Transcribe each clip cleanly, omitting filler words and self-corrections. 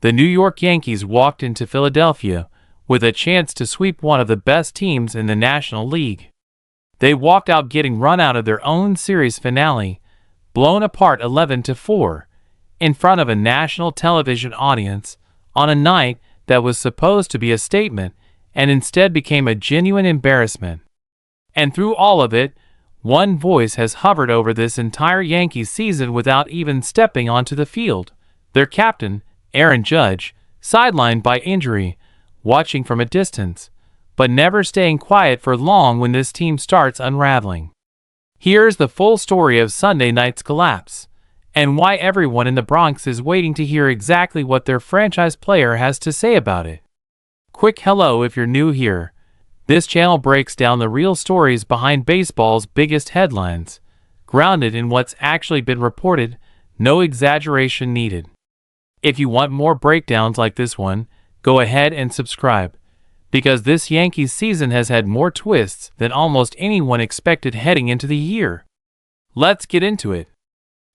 the New York Yankees walked into Philadelphia with a chance to sweep one of the best teams in the National League. They walked out getting run out of their own series finale, blown apart 11-4, in front of a national television audience on a night that was supposed to be a statement and instead became a genuine embarrassment. And through all of it, one voice has hovered over this entire Yankees season without even stepping onto the field: their captain, Aaron Judge, sidelined by injury, watching from a distance, but never staying quiet for long when this team starts unraveling. Here's the full story of Sunday night's collapse, and why everyone in the Bronx is waiting to hear exactly what their franchise player has to say about it. Quick hello if you're new here. This channel breaks down the real stories behind baseball's biggest headlines, grounded in what's actually been reported, no exaggeration needed. If you want more breakdowns like this one, go ahead and subscribe, because this Yankees season has had more twists than almost anyone expected heading into the year. Let's get into it.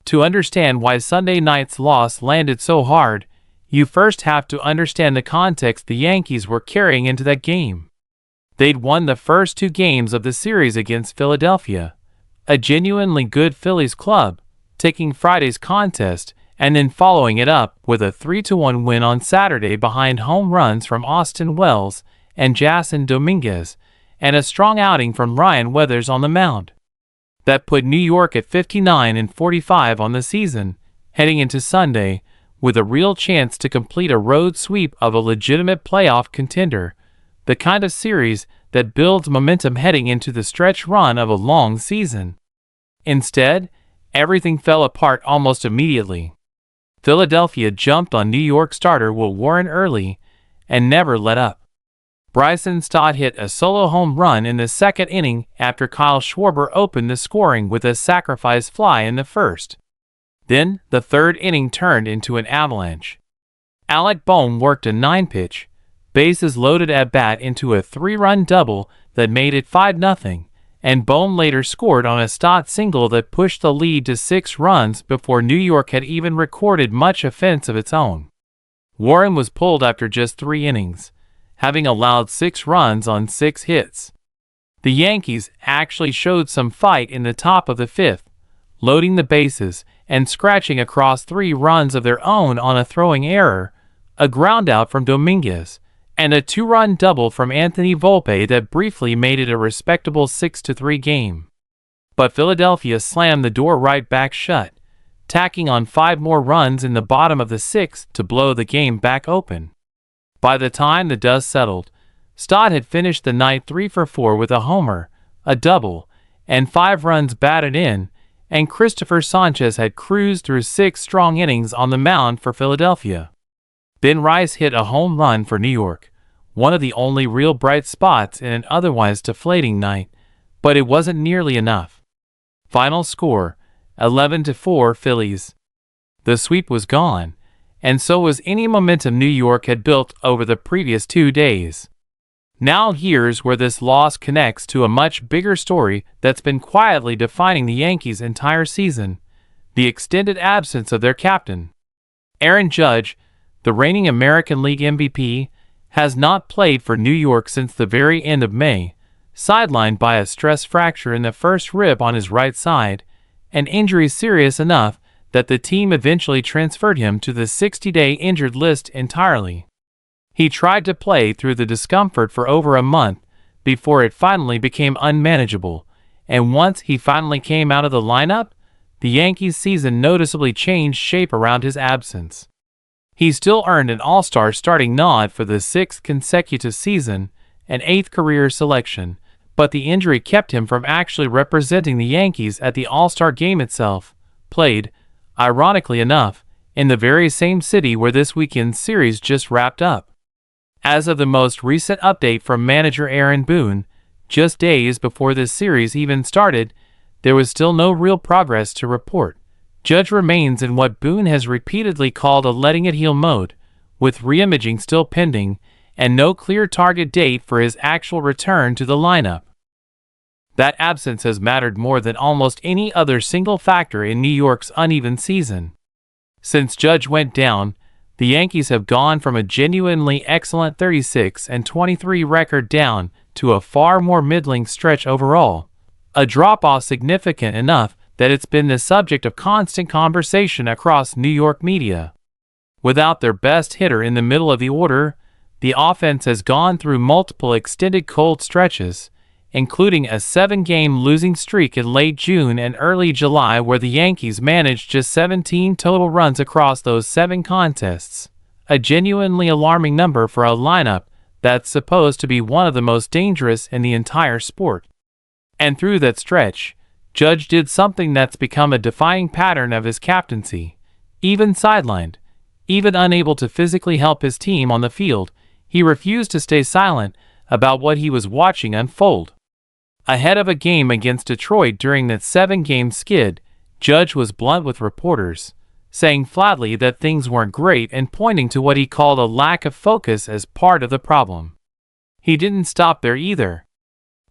To understand why Sunday night's loss landed so hard, you first have to understand the context the Yankees were carrying into that game. They'd won the first 2 games of the series against Philadelphia, a genuinely good Phillies club, taking Friday's contest and then following it up with a 3-1 win on Saturday behind home runs from Austin Wells and Jason Dominguez, and a strong outing from Ryan Weathers on the mound. That put New York at 59-45 on the season, heading into Sunday, with a real chance to complete a road sweep of a legitimate playoff contender, the kind of series that builds momentum heading into the stretch run of a long season. Instead, everything fell apart almost immediately. Philadelphia jumped on New York starter Will Warren early and never let up. Bryson Stott hit a solo home run in the second inning after Kyle Schwarber opened the scoring with a sacrifice fly in the first. Then, the third inning turned into an avalanche. Alec Bohm worked a 9-pitch, bases-loaded at-bat into a 3-run double that made it 5-0, and Bohm later scored on a Stott single that pushed the lead to 6 runs before New York had even recorded much offense of its own. Warren was pulled after just 3 innings, having allowed 6 runs on 6 hits. The Yankees actually showed some fight in the top of the 5th, loading the bases and scratching across 3 runs of their own on a throwing error, a groundout from Dominguez, and a 2-run double from Anthony Volpe that briefly made it a respectable 6-3 game. But Philadelphia slammed the door right back shut, tacking on 5 more runs in the bottom of the 6th to blow the game back open. By the time the dust settled, Stott had finished the night 3 for 4 with a homer, a double, and 5 runs batted in, and Christopher Sanchez had cruised through 6 strong innings on the mound for Philadelphia. Ben Rice hit a home run for New York, one of the only real bright spots in an otherwise deflating night, but it wasn't nearly enough. Final score, 11-4 Phillies. The sweep was gone, and so was any momentum New York had built over the previous 2 days. Now here's where this loss connects to a much bigger story that's been quietly defining the Yankees' entire season: the extended absence of their captain. Aaron Judge, the reigning American League MVP, has not played for New York since the very end of May, sidelined by a stress fracture in the first rib on his right side, an injury serious enough that the team eventually transferred him to the 60-day injured list entirely. He tried to play through the discomfort for over a month before it finally became unmanageable, and once he finally came out of the lineup, the Yankees' season noticeably changed shape around his absence. He still earned an All-Star starting nod for the 6th consecutive season, an 8th career selection, but the injury kept him from actually representing the Yankees at the All-Star game itself, played, ironically enough, in the very same city where this weekend's series just wrapped up. As of the most recent update from manager Aaron Boone, just days before this series even started, there was still no real progress to report. Judge remains in what Boone has repeatedly called a letting-it-heal mode, with reimaging still pending and no clear target date for his actual return to the lineup. That absence has mattered more than almost any other single factor in New York's uneven season. Since Judge went down, the Yankees have gone from a genuinely excellent 36-23 record down to a far more middling stretch overall, a drop-off significant enough that it's been the subject of constant conversation across New York media. Without their best hitter in the middle of the order, the offense has gone through multiple extended cold stretches, including a 7-game losing streak in late June and early July where the Yankees managed just 17 total runs across those 7 contests, a genuinely alarming number for a lineup that's supposed to be one of the most dangerous in the entire sport. And through that stretch, Judge did something that's become a defining pattern of his captaincy. Even sidelined, even unable to physically help his team on the field, he refused to stay silent about what he was watching unfold. Ahead of a game against Detroit during that 7-game skid, Judge was blunt with reporters, saying flatly that things weren't great and pointing to what he called a lack of focus as part of the problem. He didn't stop there either.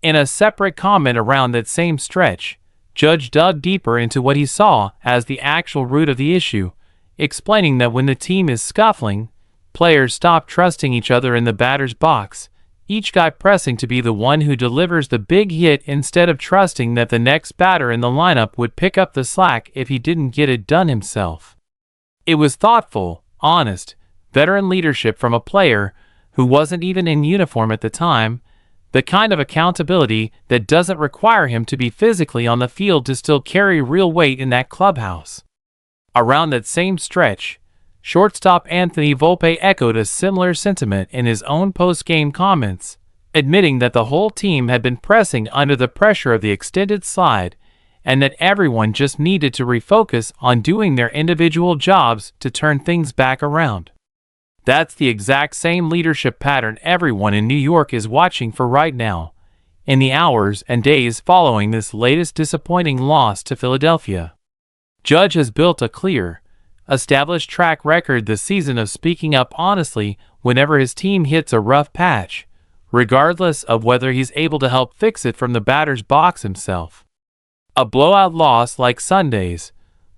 In a separate comment around that same stretch, Judge dug deeper into what he saw as the actual root of the issue, explaining that when the team is scuffling, players stop trusting each other in the batter's box, each guy pressing to be the one who delivers the big hit instead of trusting that the next batter in the lineup would pick up the slack if he didn't get it done himself. It was thoughtful, honest, veteran leadership from a player who wasn't even in uniform at the time, the kind of accountability that doesn't require him to be physically on the field to still carry real weight in that clubhouse. Around that same stretch, shortstop Anthony Volpe echoed a similar sentiment in his own post-game comments, admitting that the whole team had been pressing under the pressure of the extended slide and that everyone just needed to refocus on doing their individual jobs to turn things back around. That's the exact same leadership pattern everyone in New York is watching for right now, in the hours and days following this latest disappointing loss to Philadelphia. Judge has built a clear, established track record this season of speaking up honestly whenever his team hits a rough patch, regardless of whether he's able to help fix it from the batter's box himself. A blowout loss like Sunday's,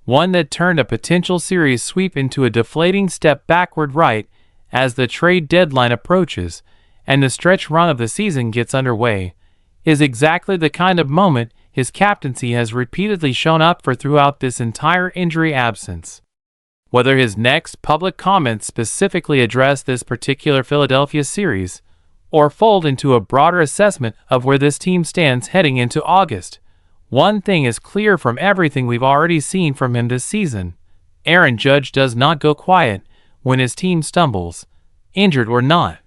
one that turned a potential series sweep into a deflating step backward right as the trade deadline approaches and the stretch run of the season gets underway, is exactly the kind of moment his captaincy has repeatedly shown up for throughout this entire injury absence. Whether his next public comments specifically address this particular Philadelphia series, or fold into a broader assessment of where this team stands heading into August, one thing is clear from everything we've already seen from him this season. Aaron Judge does not go quiet when his team stumbles, injured or not.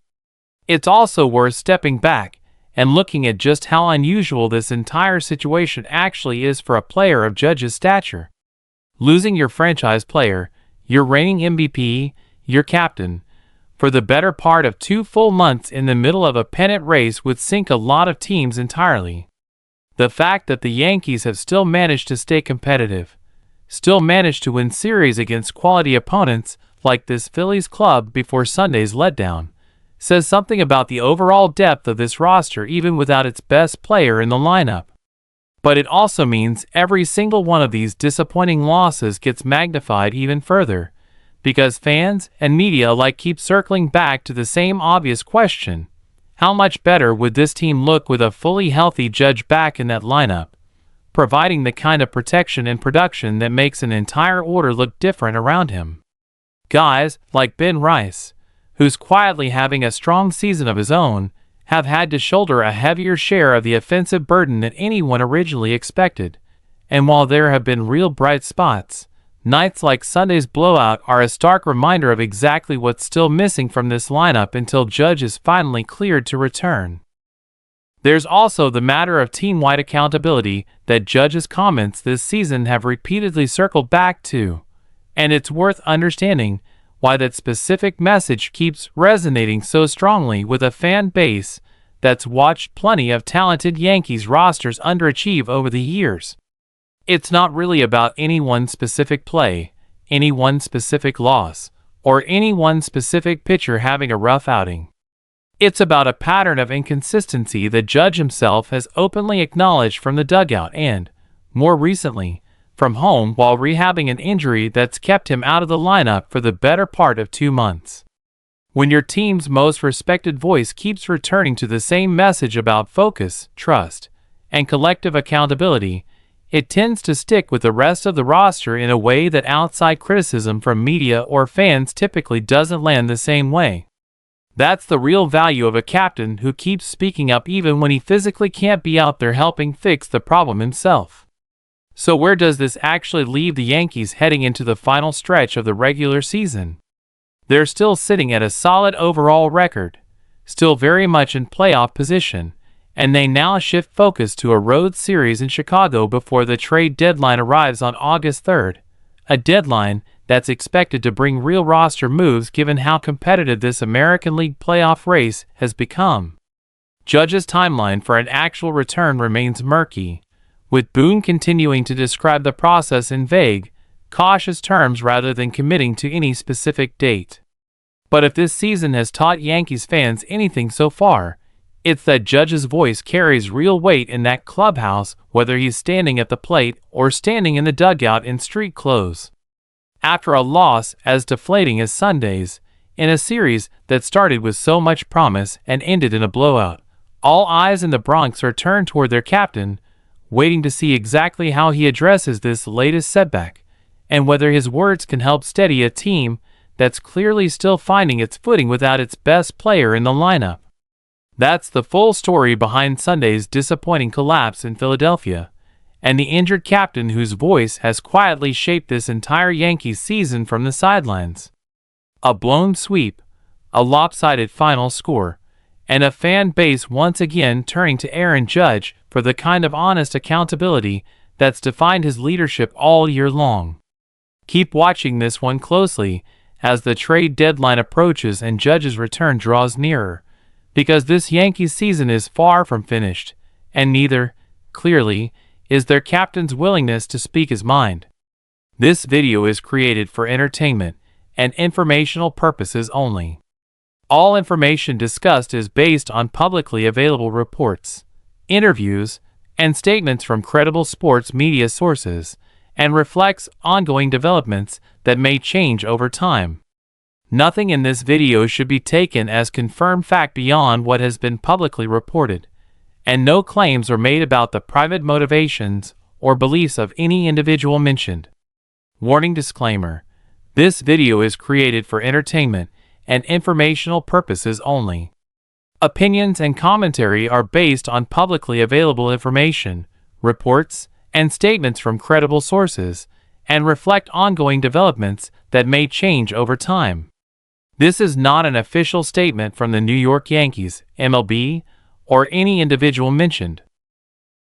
It's also worth stepping back and looking at just how unusual this entire situation actually is for a player of Judge's stature. Losing your franchise player, your reigning MVP, your captain, for the better part of 2 full months in the middle of a pennant race would sink a lot of teams entirely. The fact that the Yankees have still managed to stay competitive, still managed to win series against quality opponents like this Phillies club before Sunday's letdown, says something about the overall depth of this roster even without its best player in the lineup. But it also means every single one of these disappointing losses gets magnified even further, because fans and media alike keep circling back to the same obvious question: how much better would this team look with a fully healthy Judge back in that lineup, providing the kind of protection and production that makes an entire order look different around him? Guys like Ben Rice, who's quietly having a strong season of his own, have had to shoulder a heavier share of the offensive burden than anyone originally expected. And while there have been real bright spots, nights like Sunday's blowout are a stark reminder of exactly what's still missing from this lineup until Judge is finally cleared to return. There's also the matter of team-wide accountability that Judge's comments this season have repeatedly circled back to, and it's worth understanding why that specific message keeps resonating so strongly with a fan base that's watched plenty of talented Yankees rosters underachieve over the years. It's not really about any one specific play, any one specific loss, or any one specific pitcher having a rough outing. It's about a pattern of inconsistency that Judge himself has openly acknowledged from the dugout and, more recently, from home while rehabbing an injury that's kept him out of the lineup for the better part of 2 months. When your team's most respected voice keeps returning to the same message about focus, trust, and collective accountability, it tends to stick with the rest of the roster in a way that outside criticism from media or fans typically doesn't land the same way. That's the real value of a captain who keeps speaking up even when he physically can't be out there helping fix the problem himself. So where does this actually leave the Yankees heading into the final stretch of the regular season? They're still sitting at a solid overall record, still very much in playoff position, and they now shift focus to a road series in Chicago before the trade deadline arrives on August 3rd, a deadline that's expected to bring real roster moves given how competitive this American League playoff race has become. Judge's timeline for an actual return remains murky, with Boone continuing to describe the process in vague, cautious terms rather than committing to any specific date. But if this season has taught Yankees fans anything so far, it's that Judge's voice carries real weight in that clubhouse, whether he's standing at the plate or standing in the dugout in street clothes. After a loss as deflating as Sunday's, in a series that started with so much promise and ended in a blowout, all eyes in the Bronx are turned toward their captain, waiting to see exactly how he addresses this latest setback, and whether his words can help steady a team that's clearly still finding its footing without its best player in the lineup. That's the full story behind Sunday's disappointing collapse in Philadelphia, and the injured captain whose voice has quietly shaped this entire Yankees season from the sidelines. A blown sweep, a lopsided final score, and a fan base once again turning to Aaron Judge for the kind of honest accountability that's defined his leadership all year long. Keep watching this one closely as the trade deadline approaches and Judge's return draws nearer, because this Yankees season is far from finished, and neither, clearly, is their captain's willingness to speak his mind. This video is created for entertainment and informational purposes only. All information discussed is based on publicly available reports, interviews, and statements from credible sports media sources, and reflects ongoing developments that may change over time. Nothing in this video should be taken as confirmed fact beyond what has been publicly reported, and no claims are made about the private motivations or beliefs of any individual mentioned. Warning disclaimer: this video is created for entertainment and informational purposes only. Opinions and commentary are based on publicly available information, reports, and statements from credible sources, and reflect ongoing developments that may change over time. This is not an official statement from the New York Yankees, MLB, or any individual mentioned.